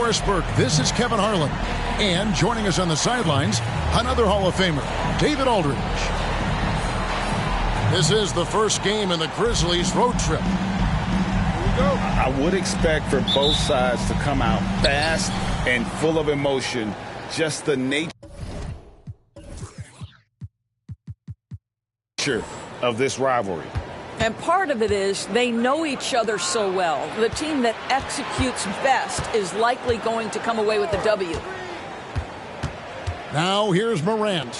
Doris Burke, this is Kevin Harlan. And joining us on the sidelines, another Hall of Famer, David Aldridge. This is the first game in the Grizzlies road trip. I would expect for both sides to come out fast and full of emotion. Just the nature of this rivalry. And part of it is they know each other so well. The team that executes best is likely going to come away with the W. Now here's Morant.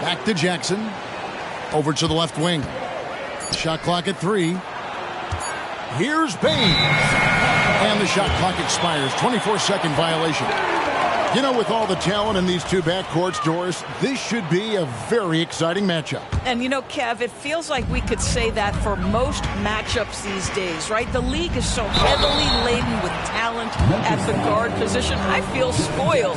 Back to Jackson. Over to the left wing. Shot clock at 3. Here's Baines. And the shot clock expires. 24-second violation. You know, with all the talent in these two backcourts, Doris, this should be a very exciting matchup. And, you know, Kev, it feels like we could say that for most matchups these days, right? The league is so heavily laden with talent at the guard position. I feel spoiled.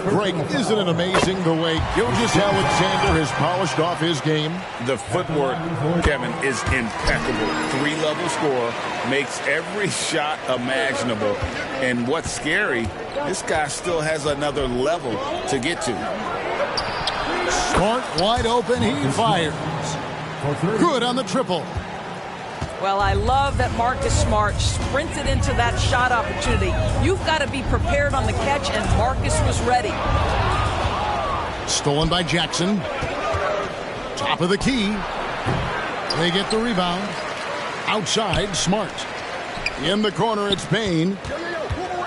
Greg, isn't it amazing the way Gilgeous-Alexander has polished off his game? The footwork, Kevin, is impeccable. 3-level scorer, makes every shot imaginable. And what's scary, this guy still has another level to get to. Smart, wide open, he fires. Good on the triple. Well, I love that Marcus Smart sprinted into that shot opportunity. You've got to be prepared on the catch, and Marcus was ready. Stolen by Jackson. Top of the key. They get the rebound. Outside, Smart. In the corner, it's Payne.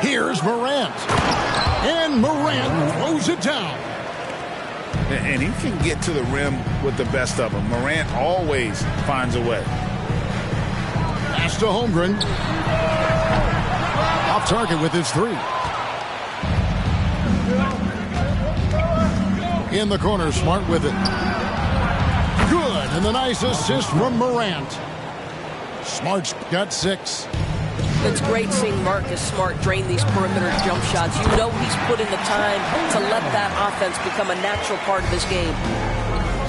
Here's Morant. And Morant throws it down. And he can get to the rim with the best of them. Morant always finds a way. Pass to Holmgren. Off target with his 3. In the corner, Smart with it. Good, and the nice assist from Morant. Smart's got 6. It's great seeing Marcus Smart drain these perimeter jump shots. You know he's put in the time to let that offense become a natural part of his game.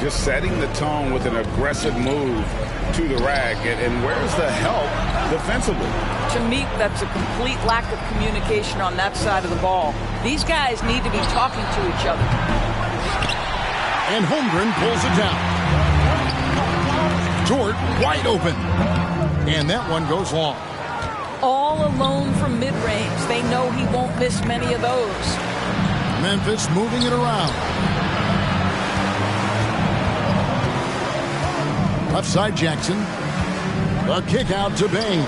Just setting the tone with an aggressive move to the rack. And where's the help defensively? To me, that's a complete lack of communication on that side of the ball. These guys need to be talking to each other. And Holmgren pulls it down. Dort wide open. And that one goes long. All alone from mid-range. They know he won't miss many of those. Memphis moving it around. Left side, Jackson. A kick out to Bain.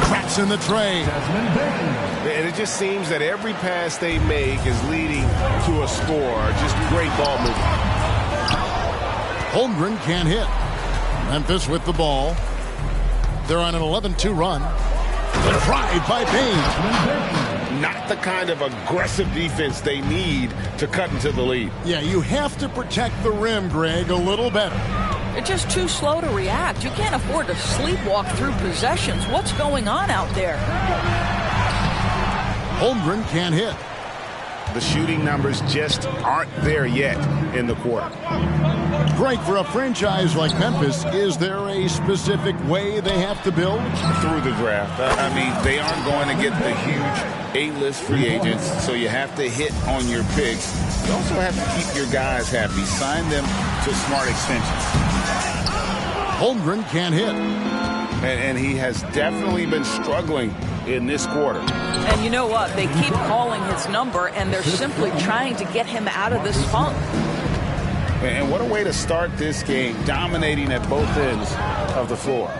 Cracks in the tray. And it just seems that every pass they make is leading to a score. Just great ball movement. Holmgren can't hit. Memphis with the ball. They're on an 11-2 run. Tried by Bain. Not the kind of aggressive defense they need to cut into the lead. Yeah, you have to protect the rim, Greg, a little better. They're just too slow to react. You can't afford to sleepwalk through possessions. What's going on out there? Holmgren can't hit. The shooting numbers just aren't there yet in the quarter. Greg, for a franchise like Memphis, is there a specific way they have to build? Through the draft. I mean, they aren't going to get the huge A-list free agents, so you have to hit on your picks. You also have to keep your guys happy. Sign them to smart extensions. Holmgren can't hit. And he has definitely been struggling in this quarter. And you know what? They keep calling his number, and they're simply trying to get him out of this funk. And what a way to start this game, dominating at both ends of the floor.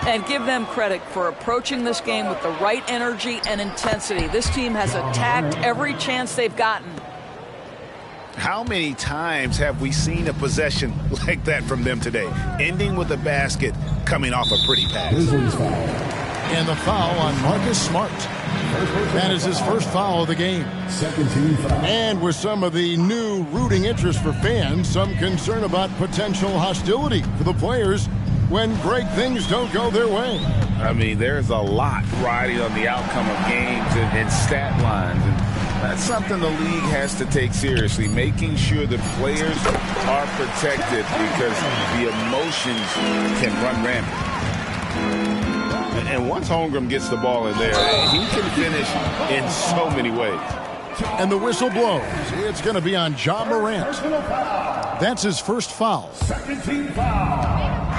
And give them credit for approaching this game with the right energy and intensity. This team has attacked every chance they've gotten. How many times have we seen a possession like that from them today? Ending with a basket, coming off a pretty pass. And the foul on Marcus Smart. That is his first foul of the game. And with some of the new rooting interest for fans, some concern about potential hostility for the players when great things don't go their way. I mean, there's a lot riding on the outcome of games and stat lines. And that's something the league has to take seriously, making sure that players are protected because the emotions can run rampant. And once Holmgren gets the ball in there, he can finish in so many ways. And the whistle blows. It's going to be on Ja Morant. That's his first foul.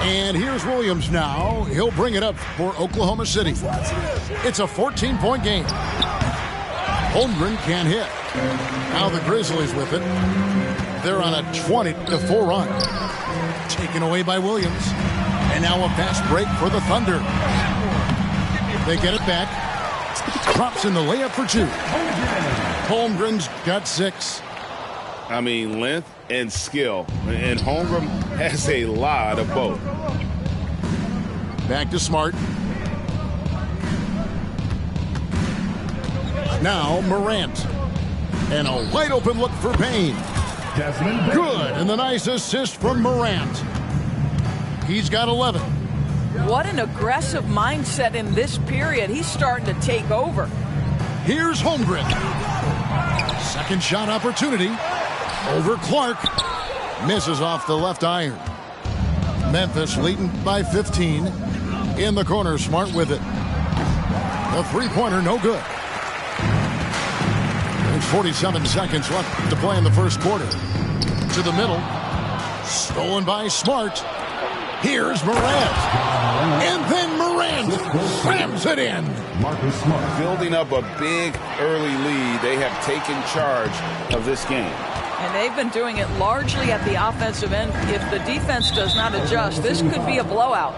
And here's Williams now. He'll bring it up for Oklahoma City. It's a 14-point game. Holmgren can't hit. Now the Grizzlies with it. They're on a 20-4 run. Taken away by Williams. And now a fast break for the Thunder. They get it back. Drops in the layup for 2. Holmgren's got 6. I mean, length and skill. And Holmgren has a lot of both. Back to Smart. Now Morant. And a wide open look for Payne. Good. And the nice assist from Morant. He's got 11. What an aggressive mindset in this period. He's starting to take over. Here's Holmgren. Second shot opportunity. Over Clark. Misses off the left iron. Memphis leading by 15. In the corner, Smart with it. The three-pointer, no good. There's 47 seconds left to play in the first quarter. To the middle. Stolen by Smart. Here's Morant. And then Morant slams it in. Marcus Smart building up a big early lead. They have taken charge of this game. And they've been doing it largely at the offensive end. If the defense does not adjust, this could be a blowout.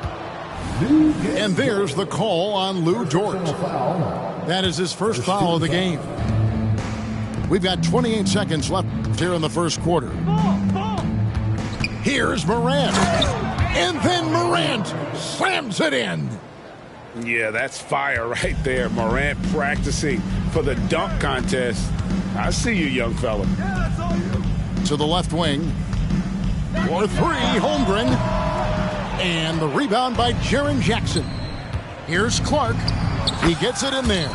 And there's the call on Lou Dort. That is his first foul of the game. We've got 28 seconds left here in the first quarter. Here's Morant. And then Morant slams it in. Yeah, that's fire right there. Morant practicing for the dunk contest. I see you, young fella. To the left wing. For 3, Holmgren. And the rebound by Jaren Jackson. Here's Clark. He gets it in there.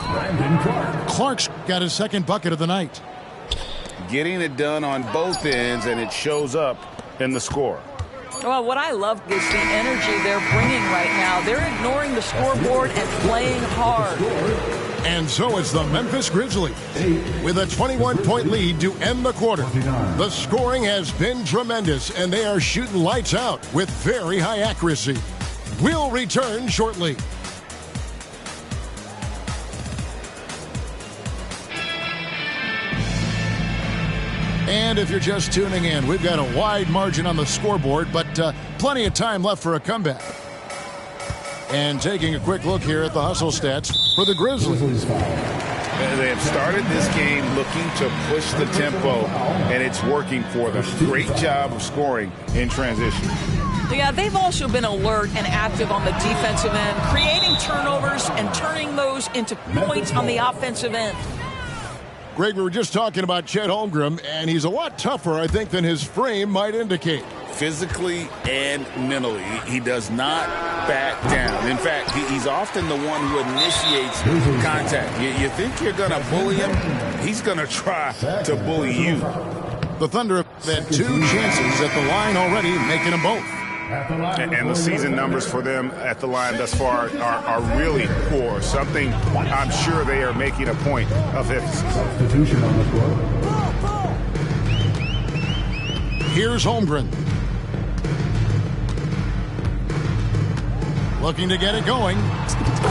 Clark's got his second bucket of the night. Getting it done on both ends, and it shows up in the score. Well, what I love is the energy they're bringing right now. They're ignoring the scoreboard and playing hard. And so it's the Memphis Grizzlies with a 21-point lead to end the quarter. The scoring has been tremendous, and they are shooting lights out with very high accuracy. We'll return shortly. And if you're just tuning in, we've got a wide margin on the scoreboard, but plenty of time left for a comeback. And taking a quick look here at the hustle stats for the Grizzlies. They have started this game looking to push the tempo, and it's working for them. Great job of scoring in transition. Yeah, they've also been alert and active on the defensive end, creating turnovers and turning those into points on the offensive end. Greg, we were just talking about Chet Holmgren, and he's a lot tougher, I think, than his frame might indicate. Physically and mentally, he does not back down. In fact, he's often the one who initiates contact. You think you're going to bully him? He's going to try to bully you. The Thunder have had 2 chances at the line already, making them both. And the season numbers for them at the line thus far are really poor. Something I'm sure they are making a point of emphasis. Substitution on the floor. Here's Holmgren. Looking to get it going.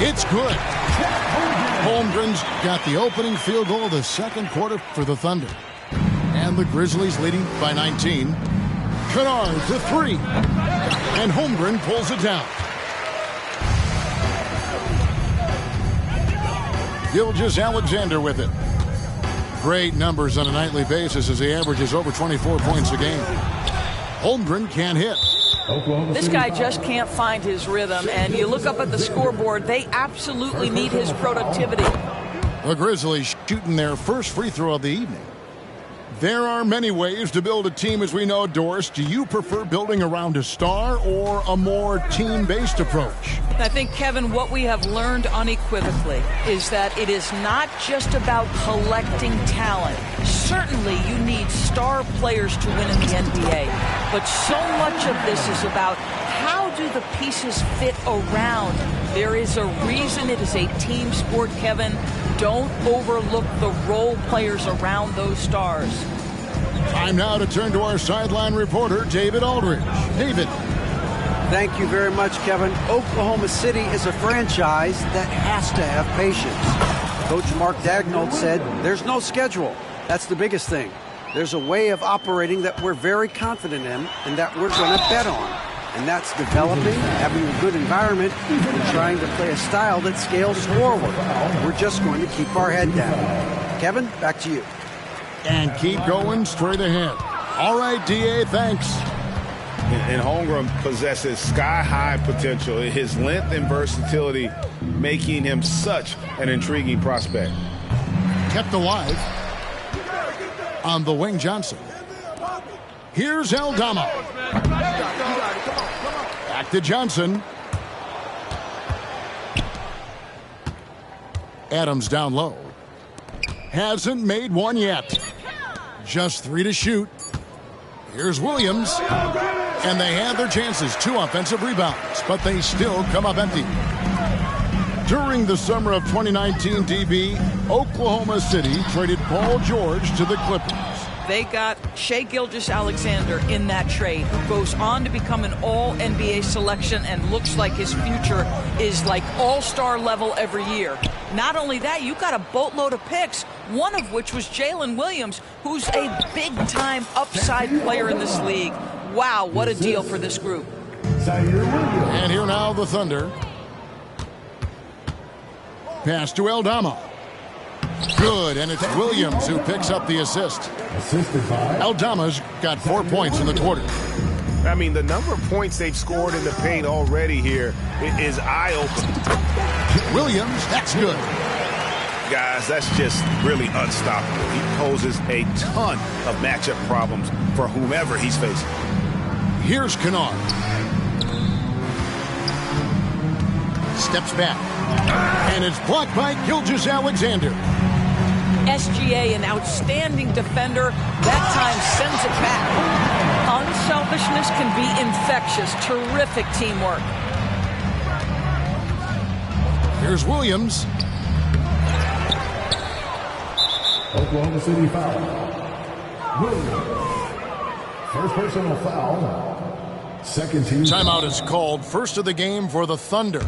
It's good. Holmgren's got the opening field goal of the second quarter for the Thunder. And the Grizzlies leading by 19. Kennard to 3. And Holmgren pulls it down. Gilgeous-Alexander with it. Great numbers on a nightly basis as he averages over 24 points a game. Holmgren can't hit. This guy just can't find his rhythm, and you look up at the scoreboard, they absolutely need his productivity. The Grizzlies shooting their first free throw of the evening. There are many ways to build a team, as we know, Doris. Do you prefer building around a star or a more team-based approach? I think, Kevin, what we have learned unequivocally is that it is not just about collecting talent. Certainly, you need star players to win in the NBA. But so much of this is about how do the pieces fit around There is a reason it is a team sport, Kevin. Don't overlook the role players around those stars. Time now to turn to our sideline reporter, David Aldridge. David. Thank you very much, Kevin. Oklahoma City is a franchise that has to have patience. Coach Mark Daigneault said there's no schedule. That's the biggest thing. There's a way of operating that we're very confident in and that we're going to bet on. And that's developing, having a good environment, and trying to play a style that scales forward. We're just going to keep our head down. Kevin, back to you. And keep going straight ahead. All right, D.A., thanks. And Holmgren possesses sky-high potential. His length and versatility making him such an intriguing prospect. Kept alive on the wing, Johnson. Here's Aldama. Back to Johnson. Adams down low. Hasn't made one yet. Just 3 to shoot. Here's Williams. And they had their chances. 2 offensive rebounds, but they still come up empty. During the summer of 2019, DB, Oklahoma City traded Paul George to the Clippers. They got Shai Gilgeous-Alexander in that trade, who goes on to become an all-NBA selection and looks like his future is like all-star level every year. Not only that, you got a boatload of picks, one of which was Jalen Williams, who's a big-time upside player in this league. Wow, what a deal for this group. And here now the Thunder. Pass to Aldama. Good, and it's Williams who picks up the assist. Aldama's got 4 points in the quarter. I mean, the number of points they've scored in the paint already here is eye-opening. Williams, that's good. Guys, that's just really unstoppable. He poses a ton of matchup problems for whomever he's facing. Here's Kennard. Steps back. And it's blocked by Gilgeous-Alexander. SGA, an outstanding defender, that time sends it back. Unselfishness can be infectious. Terrific teamwork. Here's Williams. Oklahoma City foul. Williams. First personal foul. Second team. Timeout is called. First of the game for the Thunder.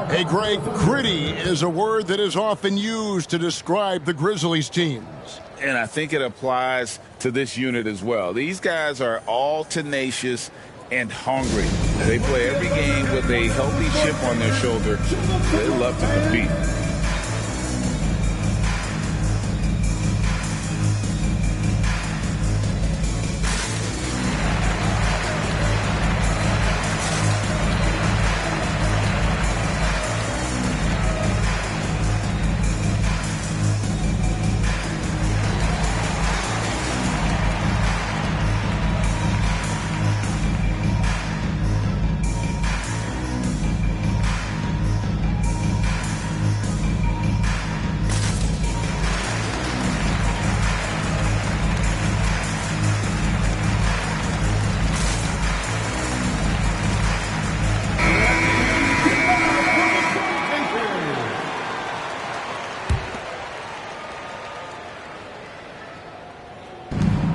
Hey, Greg, gritty is a word that is often used to describe the Grizzlies teams. And I think it applies to this unit as well. These guys are all tenacious and hungry. They play every game with a healthy chip on their shoulder. They love to compete.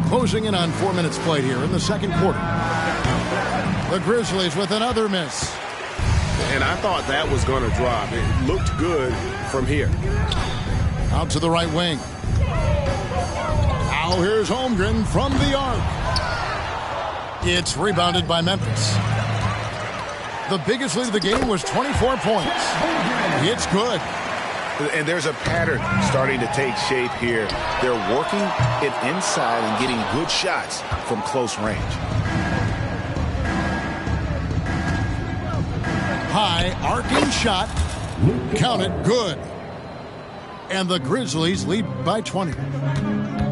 Closing in on 4 minutes played here in the second quarter. The Grizzlies with another miss. And I thought that was going to drop. It looked good from here. Out to the right wing. Now here's Holmgren from the arc. It's rebounded by Memphis. The biggest lead of the game was 24 points. It's good. And there's a pattern starting to take shape here. They're working it inside and getting good shots from close range. High arcing shot. Count it, good. And the Grizzlies lead by 20.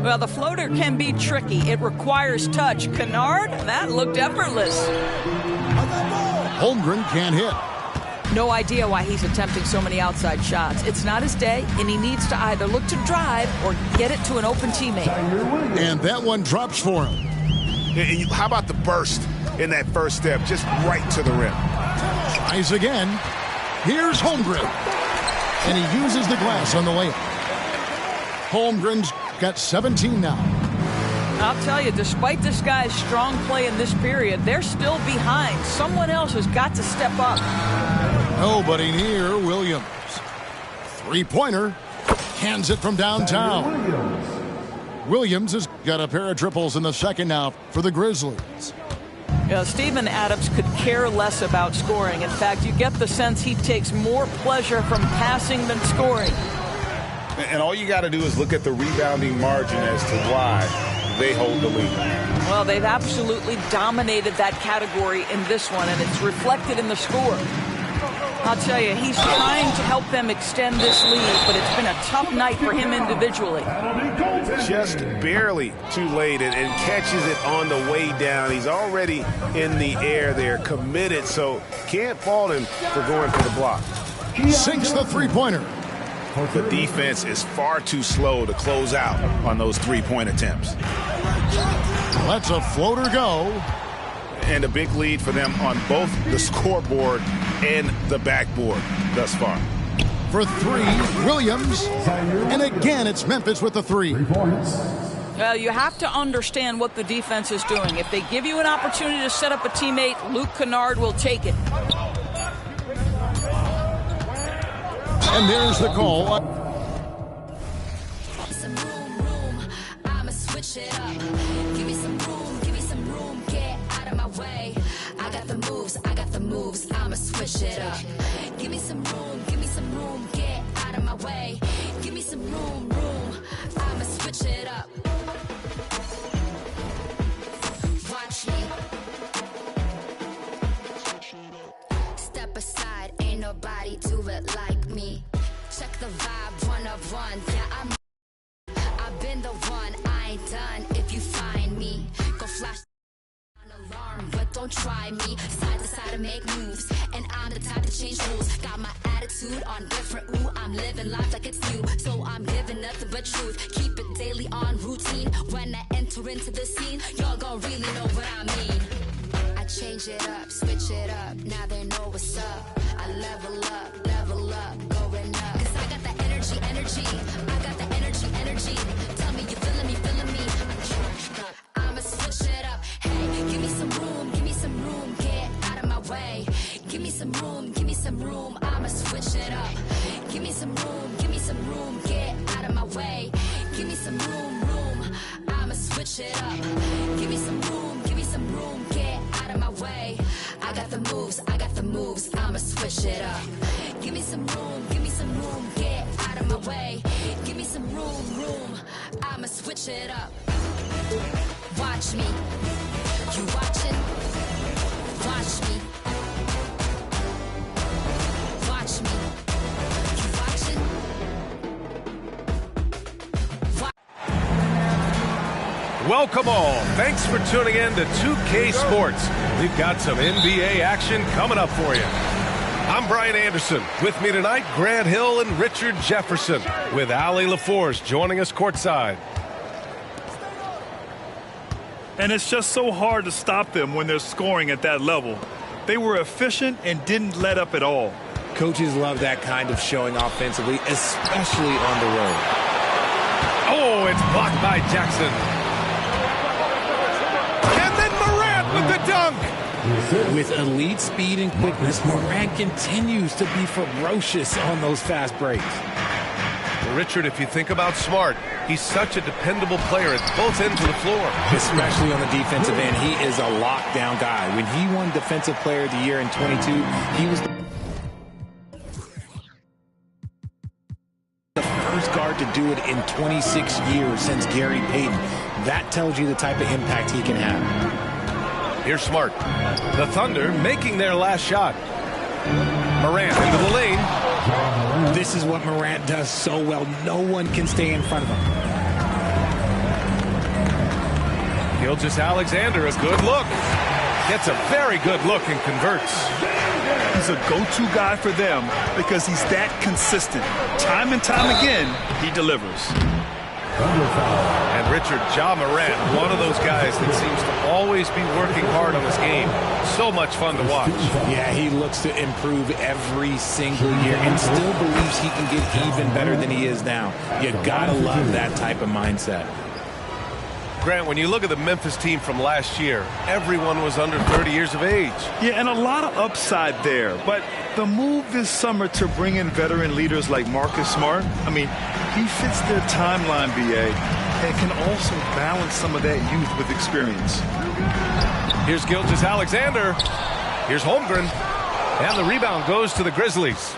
Well, the floater can be tricky. It requires touch. Kennard, that looked effortless. Holmgren can't hit. No idea why he's attempting so many outside shots. It's not his day, and he needs to either look to drive or get it to an open teammate. And that one drops for him. And how about the burst in that first step, just right to the rim? Tries again. Here's Holmgren. And he uses the glass on the layup. Holmgren's got 17 now. I'll tell you, despite this guy's strong play in this period, they're still behind. Someone else has got to step up. Nobody near Williams. Three-pointer. Hands it from downtown. Williams has got a pair of triples in the second now for the Grizzlies. Steven Adams could care less about scoring. In fact, you get the sense he takes more pleasure from passing than scoring. And all you got to do is look at the rebounding margin as to why they hold the lead. Well, they've absolutely dominated that category in this one, and it's reflected in the score. I'll tell you, he's trying to help them extend this lead, but it's been a tough night for him individually. Just barely too late and catches it on the way down. He's already in the air there, committed, so can't fault him for going for the block. Sinks the three-pointer. The defense is far too slow to close out on those three-point attempts. Lets a floater go. And a big lead for them on both the scoreboard and the backboard thus far. For three, Williams. And again, it's Memphis with the three. 3 points. Well, you have to understand what the defense is doing. If they give you an opportunity to set up a teammate, Luke Kennard will take it. And there's the call. Some room, I'ma switch it up. Give me some room, get out of my way. I got the moves, I'ma switch it up. Give me some room, get out of my way. Give me some room, I'ma switch it up. Watch me. Step aside, ain't nobody do it like me. Check the vibe, 1 of 1. Yeah, I've been the one, I ain't done. If you find me, go flash an alarm, but don't try me. Side to side to make moves, and I'm the type to change rules. Got my attitude on different, ooh, I'm living life like it's new. So I'm giving nothing but truth, keep it daily on routine. When I enter into the scene, y'all gon' really know what I mean. I change it up, switch it up, now they know what's up. I level up, going up. Cause I got the energy, I got the energy. Tell me you feeling me, I'm charged up. I'ma switch it up, hey, give me some room, get out of my way. Give me some room, I'ma switch it up. Give me some room, get out of my way. Give me some room, I'ma switch it up. Give me some room, get out of my way. I got the moves, I'ma switch it up. Give me some room, get out of my way. Give me some room, I'ma switch it up. Watch me, you watching? Watch me. Watch me, you watching? Welcome all. Thanks for tuning in to 2K Sports. We've got some NBA action coming up for you. I'm Brian Anderson. With me tonight, Grant Hill and Richard Jefferson, with Allie LaForce joining us courtside. And it's just so hard to stop them when they're scoring at that level. They were efficient and didn't let up at all. Coaches love that kind of showing offensively, especially on the road. Oh, it's blocked by Jackson. And then Morant with the dunk. With elite speed and quickness, Morant continues to be ferocious on those fast breaks. Richard, if you think about Smart, he's such a dependable player at both ends of the floor. Especially on the defensive end, he is a lockdown guy. When he won Defensive Player of the Year in 22, he was the first guard to do it in 26 years since Gary Payton. That tells you the type of impact he can have. Here's Smart. The Thunder making their last shot. Morant into the lane. This is what Morant does so well. No one can stay in front of him. Gilgeous-Alexander, a good look. Gets a very good look and converts. He's a go-to guy for them because he's that consistent. Time and time again, he delivers. And Richard, Ja Morant, one of those guys that seems to always be working hard on this game. So much fun to watch. Yeah, he looks to improve every single year and still believes he can get even better than he is now. You gotta love that type of mindset. Grant, when you look at the Memphis team from last year, everyone was under 30 years of age. Yeah, and a lot of upside there. But the move this summer to bring in veteran leaders like Marcus Smart, I mean, he fits their timeline, BA, and can also balance some of that youth with experience. Here's Gilgeous-Alexander. Here's Holmgren. And the rebound goes to the Grizzlies.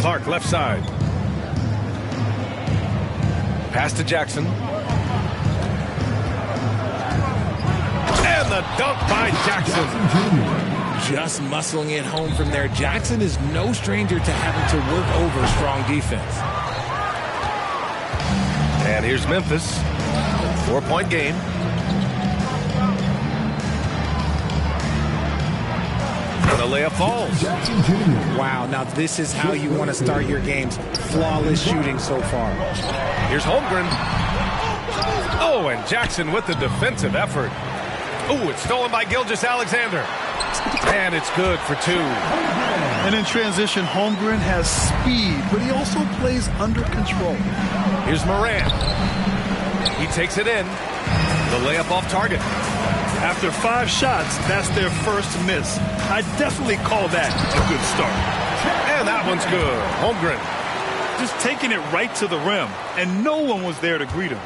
Clark, left side. Pass to Jackson. And the dunk by Jackson. Just muscling it home from there. Jackson is no stranger to having to work over strong defense. And here's Memphis. 4-point game. And the layup falls. Wow, now this is how you want to start your games. Flawless shooting so far. Here's Holmgren. Oh, and Jackson with the defensive effort. Oh, it's stolen by Gilgeous-Alexander. And it's good for 2. And in transition, Holmgren has speed, but he also plays under control. Here's Morant. He takes it in. The layup off target. After 5 shots, that's their first miss. I definitely call that a good start. And that one's good. Holmgren. Just taking it right to the rim, and no one was there to greet him.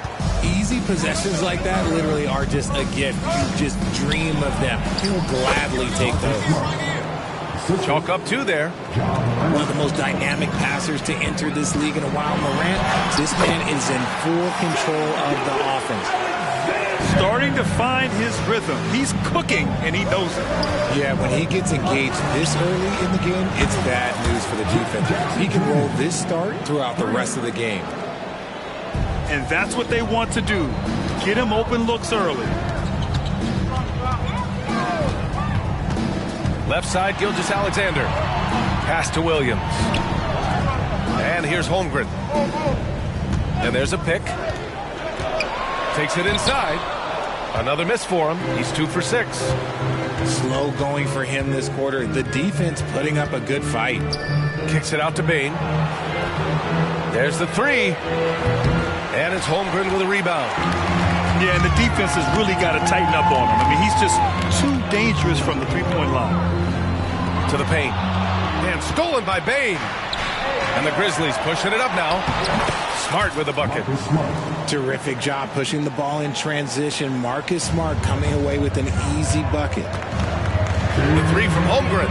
Easy possessions like that literally are just a gift. You just dream of them. He'll gladly take those. Chalk up 2 there. One of the most dynamic passers to enter this league in a while. Morant, this man is in full control of the offense. Starting to find his rhythm. He's cooking, and he knows it. Yeah, when he gets engaged this early in the game, it's bad news for the defense. He can roll this start throughout the rest of the game. And that's what they want to do. Get him open looks early. Left side, Gilgeous-Alexander. Pass to Williams. And here's Holmgren. And there's a pick. Takes it inside. Another miss for him. He's 2 for 6. Slow going for him this quarter. The defense putting up a good fight. Kicks it out to Bane. There's the 3. And it's Holmgren with a rebound. Yeah, and the defense has really got to tighten up on him. I mean, he's just too dangerous from the three-point line. To the paint. And stolen by Bane. And the Grizzlies pushing it up now. Smart with the bucket. Terrific job pushing the ball in transition. Marcus Smart coming away with an easy bucket. The 3 from Holmgren.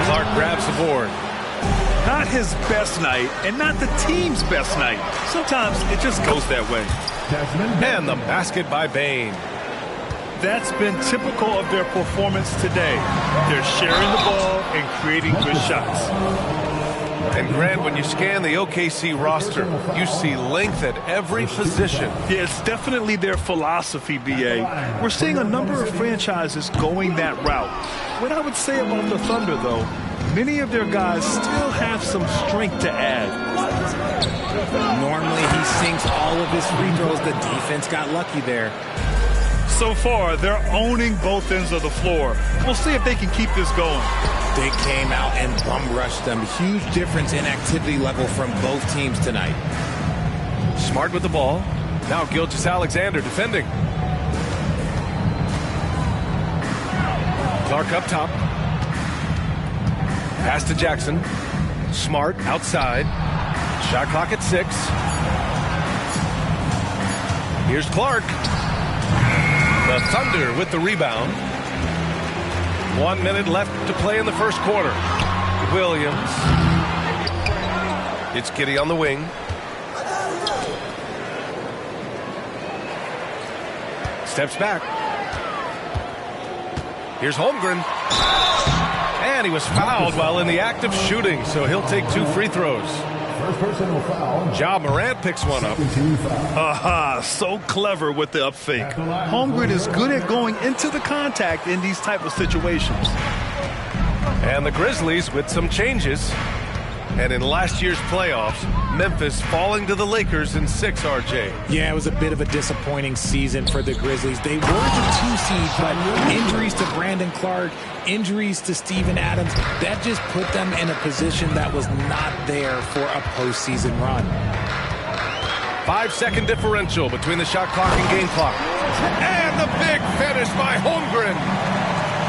Clark grabs the board. Not his best night, and not the team's best night. Sometimes it just goes that way. And the basket by Bane. That's been typical of their performance today. They're sharing the ball and creating good shots. And Grant, when you scan the OKC roster, you see length at every position. Yeah, it's definitely their philosophy, BA. We're seeing a number of franchises going that route. What I would say about the Thunder, though, many of their guys still have some strength to add. Normally he sinks all of his free throws. The defense got lucky there. So far, they're owning both ends of the floor. We'll see if they can keep this going. They came out and bum rushed them. Huge difference in activity level from both teams tonight. Smart with the ball. Now Gilgeous-Alexander defending. Clark up top. Pass to Jackson. Smart outside. Shot clock at 6. Here's Clark. The Thunder with the rebound. 1 minute left to play in the first quarter. Williams. It's Giddey on the wing. Steps back. Here's Holmgren. And he was fouled while in the act of shooting, so he'll take 2 free throws. First personal foul. Ja Morant picks one up. Aha, so clever with the up fake. Holmgren is good at going into the contact in these type of situations. And the Grizzlies with some changes. And in last year's playoffs, Memphis falling to the Lakers in 6, RJ. Yeah, it was a bit of a disappointing season for the Grizzlies. They were the 2 seed, but injuries to Brandon Clark, injuries to Steven Adams, that just put them in a position that was not there for a postseason run. 5-second differential between the shot clock and game clock. And the big finish by Holmgren.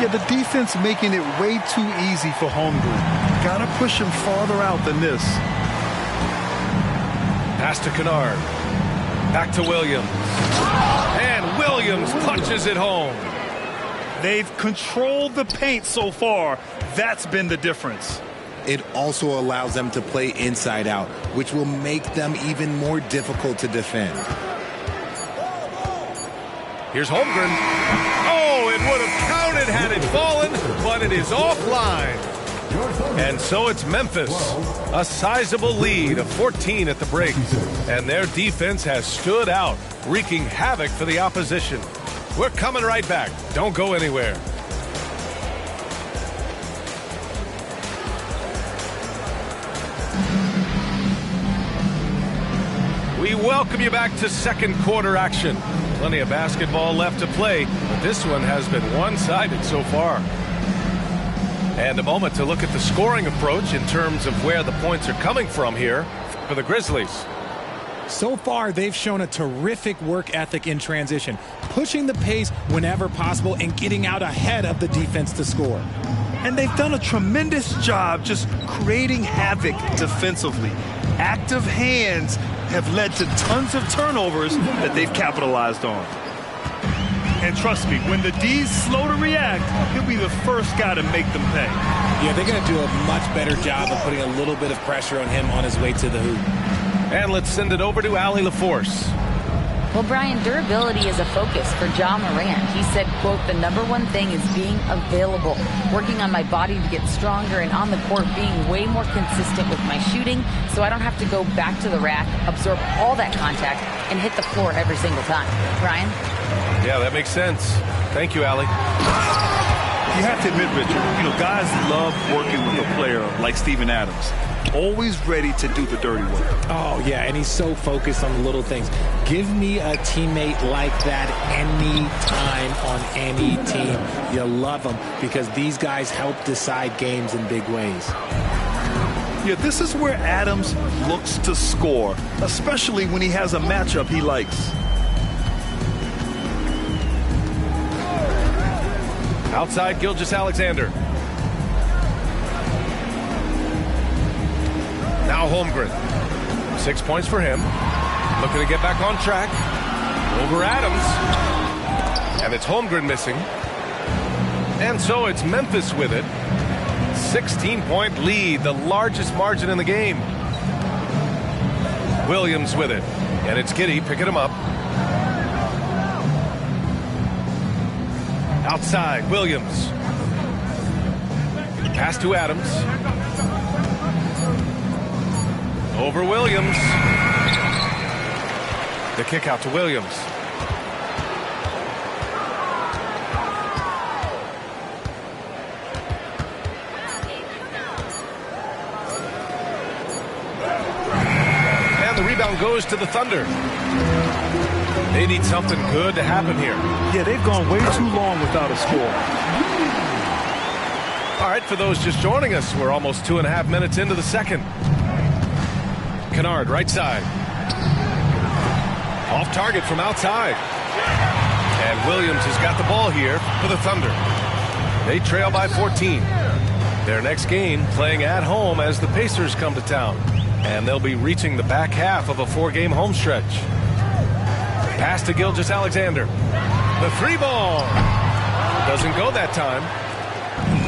Yeah, the defense making it way too easy for Holmgren. Gotta push him farther out than this. Pass to Kennard. Back to Williams. And Williams punches it home. They've controlled the paint so far. That's been the difference. It also allows them to play inside out, which will make them even more difficult to defend. Here's Holmgren. Oh, it would have counted had it fallen, but it is offline. And so it's Memphis, a sizable lead of 14 at the break. And their defense has stood out, wreaking havoc for the opposition. We're coming right back. Don't go anywhere. We welcome you back to second quarter action. Plenty of basketball left to play, but this one has been one-sided so far. And a moment to look at the scoring approach in terms of where the points are coming from here for the Grizzlies. So far, they've shown a terrific work ethic in transition, pushing the pace whenever possible and getting out ahead of the defense to score. And they've done a tremendous job just creating havoc defensively. Active hands have led to tons of turnovers that they've capitalized on. And trust me, when the D's slow to react, he'll be the first guy to make them pay. Yeah, they're going to do a much better job of putting a little bit of pressure on him on his way to the hoop. And let's send it over to Allie LaForce. Well, Brian, durability is a focus for Ja Morant. He said, quote, "The #1 thing is being available, working on my body to get stronger, and on the court being way more consistent with my shooting so I don't have to go back to the rack, absorb all that contact, and hit the floor every single time." Brian? Yeah, that makes sense. Thank you, Allie. You have to admit, Richard, guys love working with a player like Steven Adams. Always ready to do the dirty work. Oh, yeah, and he's so focused on the little things. Give me a teammate like that any time on any team. You love them because these guys help decide games in big ways. Yeah, this is where Adams looks to score, especially when he has a matchup he likes. Outside, Gilgeous-Alexander. Now Holmgren. 6 points for him. Looking to get back on track. Over Adams. And it's Holmgren missing. And so it's Memphis with it. 16-point lead, the largest margin in the game. Williams with it. And it's Giddey picking him up. Outside, Williams. Pass to Adams. Over Williams. The kick out to Williams. And the rebound goes to the Thunder. They need something good to happen here. Yeah, they've gone way too long without a score. All right, for those just joining us, we're almost 2.5 minutes into the second. Kennard, right side. Off target from outside. And Williams has got the ball here for the Thunder. They trail by 14. Their next game playing at home as the Pacers come to town. And they'll be reaching the back half of a 4-game home stretch. Pass to Gilgeous-Alexander. The 3-ball. Doesn't go that time.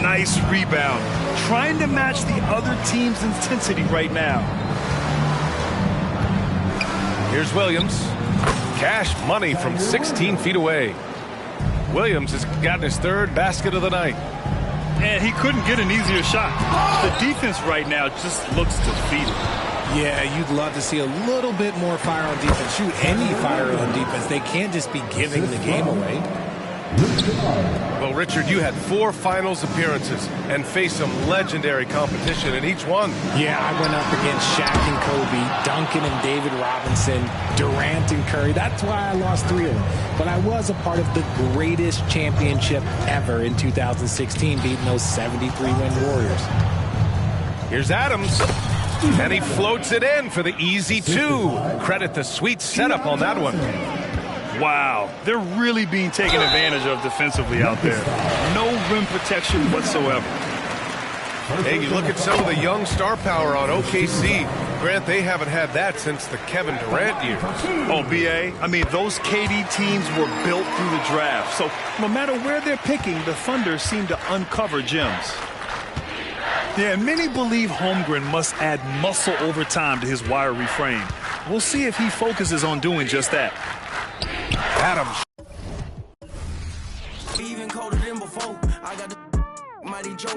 Nice rebound. Trying to match the other team's intensity right now. Here's Williams. Cash money from 16 feet away. Williams has gotten his 3rd basket of the night. And he couldn't get an easier shot. The defense right now just looks defeated. Yeah, you'd love to see a little bit more fire on defense. Shoot, any fire on defense. They can't just be giving the game away. Well, Richard, you had 4 finals appearances and faced some legendary competition in each one. Yeah, I went up against Shaq and Kobe, Duncan and David Robinson, Durant and Curry. That's why I lost 3 of them. But I was a part of the greatest championship ever in 2016, beating those 73-win Warriors. Here's Adams. And he floats it in for the easy 2. Credit the sweet setup on that one. Wow, they're really being taken advantage of defensively out there. No rim protection whatsoever. Hey, you look at some of the young star power on OKC. Grant, they haven't had that since the Kevin Durant years. Oh, B.A., I mean, those KD teams were built through the draft. So no matter where they're picking, the Thunder seem to uncover gems. Yeah, and many believe Holmgren must add muscle over time to his wiry frame. We'll see if he focuses on doing just that. Adams. Even colder than before. I got the mighty Joe.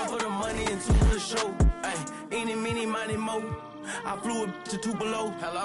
For the money into the show. Ay, any, mini, mighty mo. I flew it to Tupelo. Hello.